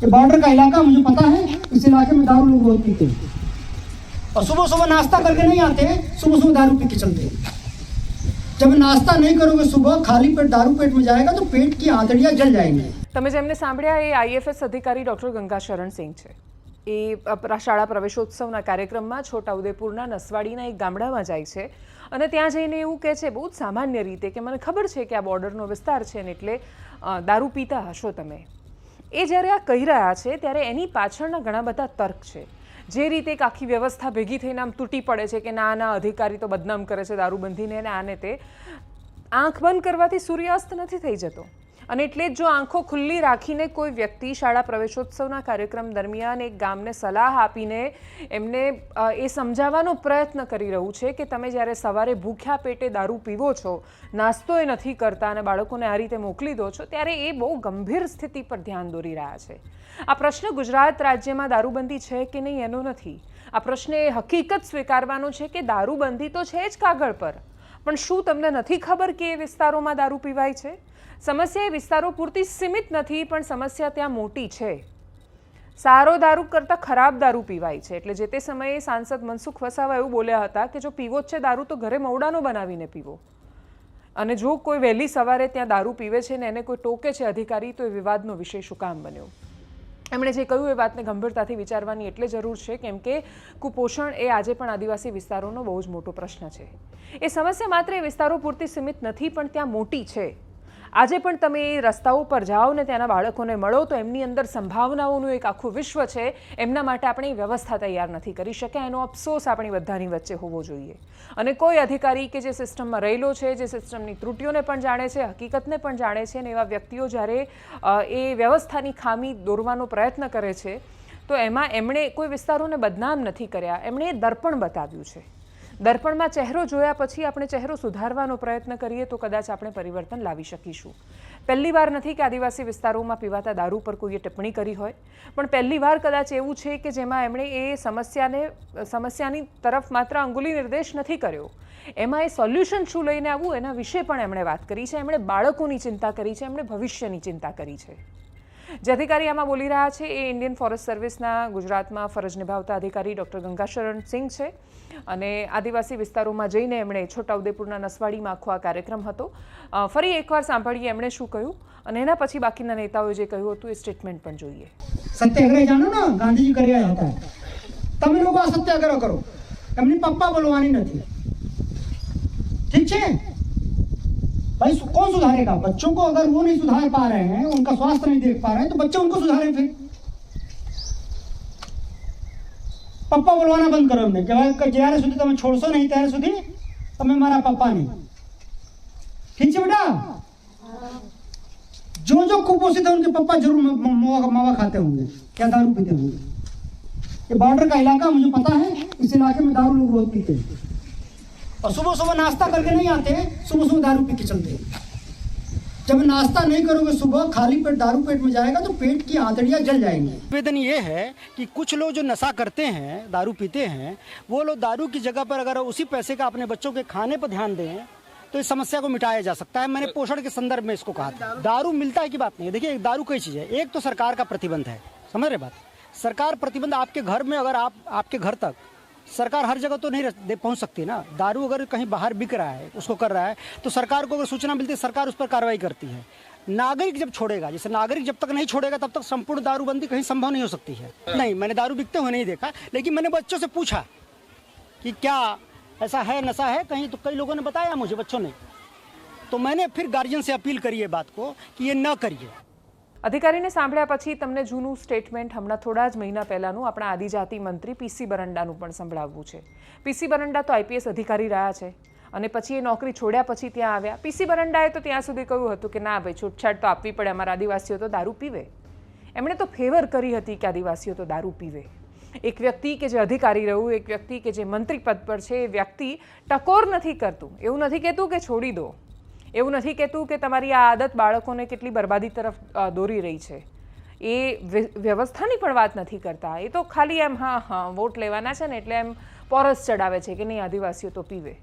ये बॉर्डर का इलाका मुझे पता है, इस इलाके में दारू लोग बहुत पीते हैं और सुबह सुबह नाश्ता करके नहीं आते, सुबह सुबह दारू पी के चलते हैं। जब नाश्ता नहीं करोगे सुबह, खाली पेट दारू पेट में जाएगा तो पेट की आंतड़ियां जल जाएंगी। તમે જેમને સાંભળ્યા એ આઈએફએસ અધિકારી ડોક્ટર ગંગાશરણ સિંહ છે। એ શાળા પ્રવેશોત્સવના કાર્યક્રમમાં છોટાઉદેપુરના નસવાડીના એક ગામડામાં જાય છે અને ત્યાં જઈને એવું કહે છે બહુ જ સામાન્ય રીતે કે મને ખબર છે કે આ બોર્ડરનો વિસ્તાર છે ને એટલે દારૂ પીતા હશો તમે। એ જ્યારે આ કહી રહ્યા છે ત્યારે એની પાછળના ઘણા બધા તર્ક છે। જે રીતે એક આખી વ્યવસ્થા ભેગી થઈને આમ તૂટી પડે છે કે ના અધિકારી તો બદનામ કરે છે દારૂબંધીને અને આને તે, આંખ બંધ કરવાથી સૂર્યાસ્ત નથી થઈ જતો અને એટલે જ જો આંખો ખુલ્લી રાખીને કોઈ વ્યક્તિ શાળા પ્રવેશોત્સવના કાર્યક્રમ દરમિયાન એક ગામને સલાહ આપીને એમને એ સમજાવવાનો પ્રયત્ન કરી રહ્યું છે કે તમે જ્યારે સવારે ભૂખ્યા પેટે દારૂ પીવો છો, નાસ્તો એ નથી કરતા અને બાળકોને આ રીતે મોકલી દો છો, ત્યારે એ બહુ ગંભીર સ્થિતિ પર ધ્યાન દોરી રહ્યા છે। આ પ્રશ્ન ગુજરાત રાજ્યમાં દારૂબંધી છે કે નહીં એનો નથી, આ પ્રશ્ન એ હકીકત સ્વીકારવાનો છે કે દારૂબંધી તો છે જ કાગળ પર, પણ શું તમને નથી ખબર કે એ વિસ્તારોમાં દારૂ પીવાય છે? સમસ્યા એ વિસ્તારો પૂરતી સીમિત નથી, પણ સમસ્યા ત્યાં મોટી છે। સારો દારૂ કરતાં ખરાબ દારૂ પીવાય છે। એટલે જે તે સમયે સાંસદ મનસુખ વસાવા એવું બોલ્યા હતા કે જો પીવો જ છે દારૂ તો ઘરે મવડાનો બનાવીને પીવો, અને જો કોઈ વહેલી સવારે ત્યાં દારૂ પીવે છે ને એને કોઈ ટોકે છે અધિકારી તો એ વિવાદનો વિષય શું કામ બન્યો? એમણે જે કહ્યું એ વાતને ગંભીરતાથી વિચારવાની એટલે જરૂર છે કેમ કે કુપોષણ એ આજે પણ આદિવાસી વિસ્તારોનો બહુ જ મોટો પ્રશ્ન છે। એ સમસ્યા માત્ર એ વિસ્તારો પૂરતી સીમિત નથી, પણ ત્યાં મોટી છે। આજે પણ તમે એ રસ્તાઓ પર જાઓ ને ત્યાંના બાળકોને મળો તો એમની અંદર સંભાવનાઓનું એક આખું વિશ્વ છે। એમના માટે આપણે વ્યવસ્થા તૈયાર નથી કરી શક્યા, એનો અફસોસ આપણી બધાની વચ્ચે હોવો જોઈએ। અને કોઈ અધિકારી કે જે સિસ્ટમમાં રહેલો છે, જે સિસ્ટમની ત્રુટીઓને પણ જાણે છે, હકીકતને પણ જાણે છે, અને એવા વ્યક્તિઓ જ્યારે એ વ્યવસ્થાની ખામી દોરવાનો પ્રયત્ન કરે છે તો એમાં એમણે કોઈ વિસ્તારોને બદનામ નથી કર્યા, એમણે દર્પણ બતાવ્યું છે। દર્પણમાં ચહેરો જોયા પછી આપણે ચહેરો સુધારવાનો પ્રયત્ન કરીએ તો કદાચ આપણે પરિવર્તન લાવી શકીશું। પહેલી વાર નથી કે આદિવાસી વિસ્તારોમાં પીવાતા દારૂ પર કોઈએ ટિપ્પણી કરી હોય, પણ પહેલી વાર કદાચ એવું છે કે જેમાં એમણે એ સમસ્યાની તરફ માત્ર અંગુલી નિર્દેશ નથી કર્યો, એમાં એ સોલ્યુશન શું લઈને આવવું એના વિશે પણ એમણે વાત કરી છે। એમણે બાળકોની ચિંતા કરી છે, એમણે ભવિષ્યની ચિંતા કરી છે। જે અધિકારી આમાં બોલી રહ્યા છે એ ઇન્ડિયન ફોરેસ્ટ સર્વિસના ગુજરાતમાં ફરજ નિભાવતા અધિકારી ડૉક્ટર ગંગાશરણ સિંહ છે અને આદિવાસી વિસ્તારોમાં જઈને એમણે છોટાઉદેપુરના નસવાડીમાં આખો આ કાર્યક્રમ હતો। ફરી એકવાર સાંભળીએ એમણે શું કહ્યું અને એના પછી બાકીના નેતાઓએ જે કહ્યું હતું એ સ્ટેટમેન્ટ પણ જોઈએ। સત્યાગ્રહ જાણો ને, ગાંધીજી કર્યા હતા, તમે લોકો આ સત્યાગ્રહ કરો, એમની પપ્પા બોલવાની નથી, ઠીક છે भाई? कौन सुधारेगा? बच्चों को अगर वो नहीं सुधार पा रहे हैं, उनका स्वास्थ्य नहीं देख पा रहे हैं, तो बच्चे उनको सुधारें। फिर पप्पा बोलवाना બંધ કરો એમને કે જ્યારે સુધી તમે છોડશો નહીં ત્યારે સુધી તમે મારા પપ્પા નહીં, ઠીક છે बेटा? जो कुपोषित है उनके पप्पा जरूर मावा खाते होंगे, क्या दारू पीते होंगे। ये बॉर्डर का इलाका मुझे पता है, इस इलाके में दारू लोग बहुत पीते हैं और सुबह सुबह नाश्ता करके नहीं आते, सुबह सुबह दारू पी के चलते हैं। जब नाश्ता नहीं करोगे सुबह, खाली पेट दारू पेट में जाएगा तो पेट की आंतड़ियां जल जाएंगी। निवेदन ये है कि कुछ लोग जो नशा करते हैं, दारू पीते हैं, वो लोग दारू की जगह पर अगर उसी पैसे का अपने बच्चों के खाने पर ध्यान दें तो इस समस्या को मिटाया जा सकता है। मैंने पोषण के संदर्भ में इसको कहा था। दारू मिलता है की बात नहीं है। देखिए दारू कई चीज़ है, एक तो सरकार का प्रतिबंध है, समझ रहे बात? सरकार प्रतिबंध आपके घर में, अगर आपके घर तक सरकार हर जगह तो नहीं पहुंच सकती ना। दारू अगर कहीं बाहर बिक रहा है, उसको कर रहा है, तो सरकार को अगर सूचना मिलती है, सरकार उस पर कार्रवाई करती है। नागरिक जब छोड़ेगा, जैसे नागरिक जब तक नहीं छोड़ेगा तब तक संपूर्ण दारूबंदी कहीं संभव नहीं हो सकती है। नहीं, मैंने दारू बिकते हुए नहीं देखा, लेकिन मैंने बच्चों से पूछा कि क्या ऐसा है, नशा है कहीं, तो कई लोगों ने बताया मुझे, बच्चों ने। तो मैंने फिर गार्जियन से अपील करी है बात को कि ये न करिए। અધિકારીને સાંભળ્યા પછી તમને જૂનું સ્ટેટમેન્ટ હમણાં થોડા જ મહિના પહેલાંનું આપણા આદિજાતિ મંત્રી પીસી બરંડાનું પણ સંભળાવવું છે। પીસી બરંડા તો આઈપીએસ અધિકારી રહ્યા છે અને પછી એ નોકરી છોડ્યા પછી ત્યાં આવ્યા। પીસી બરંડાએ તો ત્યાં સુધી કહ્યું હતું કે ના ભાઈ છૂટછાટ તો આપવી પડે, અમારા આદિવાસીઓ તો દારૂ પીવે। એમણે તો ફેવર કરી હતી કે આદિવાસીઓ તો દારૂ પીવે। એક વ્યક્તિ કે જે અધિકારી રહ્યું, એક વ્યક્તિ કે જે મંત્રી પદ પર છે, એ વ્યક્તિ ટકોર નથી કરતું, એવું નથી કહેતું કે છોડી દો, એવું નથી કહેતું કે તમારી આ આદત બાળકોને કેટલી બરબાદી તરફ દોરી રહી છે, એ વ્યવસ્થાની પણ વાત નથી કરતા। એ તો ખાલી એમ હા વોટ લેવાના છે ને એટલે એમ પોરસ ચડાવે છે કે નહીં આદિવાસીઓ તો પીવે।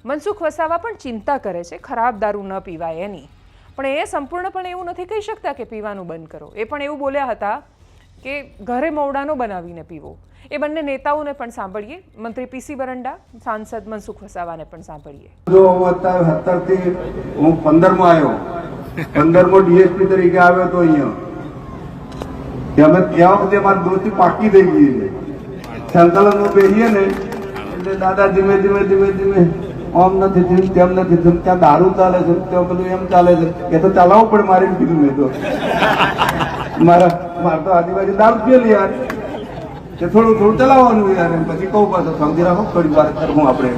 મનસુખ વસાવા પણ ચિંતા કરે છે ખરાબ દારૂ ન પીવાય એની, પણ એ સંપૂર્ણપણે એવું નથી કહી શકતા કે પીવાનું બંધ કરો। એ પણ એવું બોલ્યા હતા કે ઘરે મોવડાનો બનાવીને પીવો. એ બંને નેતાઓને પણ સાંભળીએ. મંત્રી પીસી બરંડા, સાંસદ મનસુખ વસાવાને પણ સાંભળીએ. જો હું અત્યારે 17 થી હું 15મો આવ્યો, 15મો ડીએસપી તરીકે આવ્યો તો અહીંયા કે અમે ત્યાં વખતે મારી દોસ્તી પાકી થઈ ગઈ છે. સંકલનમાં બેસીએ ને એટલે દાદા ધીમે ધીમે ધીમે ધીમે આમ નથી થયું તેમ નથી થયું, ત્યાં દારૂ ચાલે છે ત્યાં પેલું એમ ચાલે છે, એ તો ચલાવવું પડે મારે એમ કીધું મેં તો. મારે તો આદિવાસી દારૂ પીએલી યાર કે થોડું થોડું ચલાવવાનું યાર, એમ પછી કહું પાછું સમજી રાખો થોડી વાર કરવું આપણે.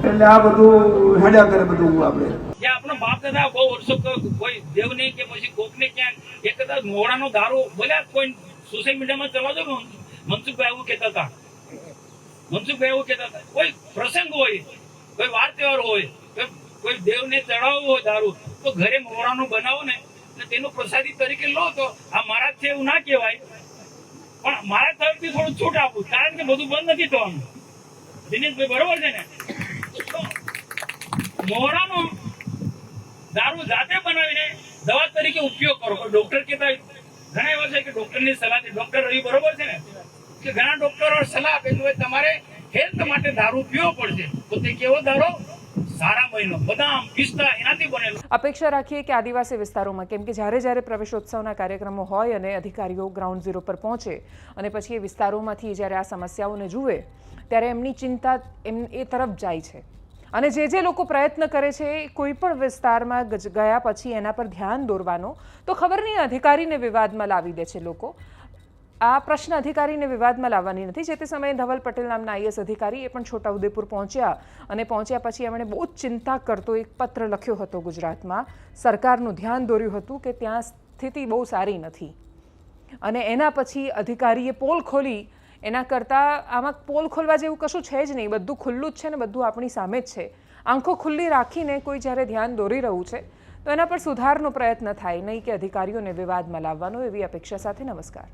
એટલે આ બધું હેડ્યા કરે બધું આપણે. આપણો બાપ દાદા બહુ વર્ષો કોઈ દેવ નહીં કે પછી કોકને ક્યાંક એક કદાચ મોડાનો દારૂ બોલ્યા કોઈ સોશિયલ મીડિયામાં ચલાવજો ને મનસુખભાઈ એવું કહેતા હતા. કોઈ પ્રસંગ હોય, કોઈ વાર તહેવાર હોય, કોઈ દેવને ચડાવવો હોય દારૂ તો ઘરે મોડાનો બનાવો ને તેનો પ્રસાદી તરીકે લો તો આ મહારાજ છે એવું ના કહેવાય, પણ મારા તરફથી થોડું છૂટ આપું કારણ કે બધું બંધ નથી થવાનું. દિનેશભાઈ બરોબર છે ને? મોડાનો દારૂ જાતે બનાવીને દવા તરીકે ઉપયોગ કરો. ડોક્ટર કહેતા ઘણા એવા છે કે ડોક્ટરની સલાહથી, ડોક્ટર રવિ બરોબર છે ને, કે ઘણા ડોક્ટરો સલાહ આપે છે તમારે હેલ્થ માટે દારૂ પીવો પડશે. તો તે કેવો દારૂ? સારા મહિનો, બદામ, પિસ્તા એનાથી બનેલો. અપેક્ષા રાખીએ કે આદિવાસી વિસ્તારોમાં, કેમ કે જ્યારે પ્રવેશોત્સવના કાર્યક્રમો હોય અને અધિકારીઓ ગ્રાઉન્ડ ઝીરો પર પહોંચે અને પછી એ વિસ્તારોમાંથી જ્યારે આ સમસ્યાઓને જુએ ત્યારે એમની ચિંતા એ તરફ જાય છે. અને જે લોકો પ્રયત્ન કરે છે કોઈ પણ વિસ્તારમાં ગયા પછી એના પર ધ્યાન દોરવાનો, તો ખબર નહીં અધિકારીને વિવાદમાં લાવી દે છે લોકો. આ પ્રશ્ન અધિકારીને વિવાદમાં લાવવાની નથી. જે તે સમયે ધવલ પટેલ નામના આઈએસ અધિકારી એ પણ છોટાઉદેપુર પહોંચ્યા અને પહોંચ્યા પછી એમણે બહુ જ ચિંતા કરતો એક પત્ર લખ્યો હતો ગુજરાતમાં. સરકારનું ધ્યાન દોર્યું હતું કે ત્યાં સ્થિતિ બહુ સારી નથી અને એના પછી અધિકારીએ પોલ ખોલી. એના કરતાં આમાં પોલ ખોલવા જેવું કશું છે જ નહીં, બધું ખુલ્લું જ છે ને બધું આપણી સામે જ છે. આંખો ખુલ્લી રાખીને કોઈ જ્યારે ધ્યાન દોરી રહ્યું છે તો એના પર સુધારનો પ્રયત્ન થાય, નહીં કે અધિકારીઓને વિવાદમાં લાવવાનો. એવી અપેક્ષા સાથે નમસ્કાર.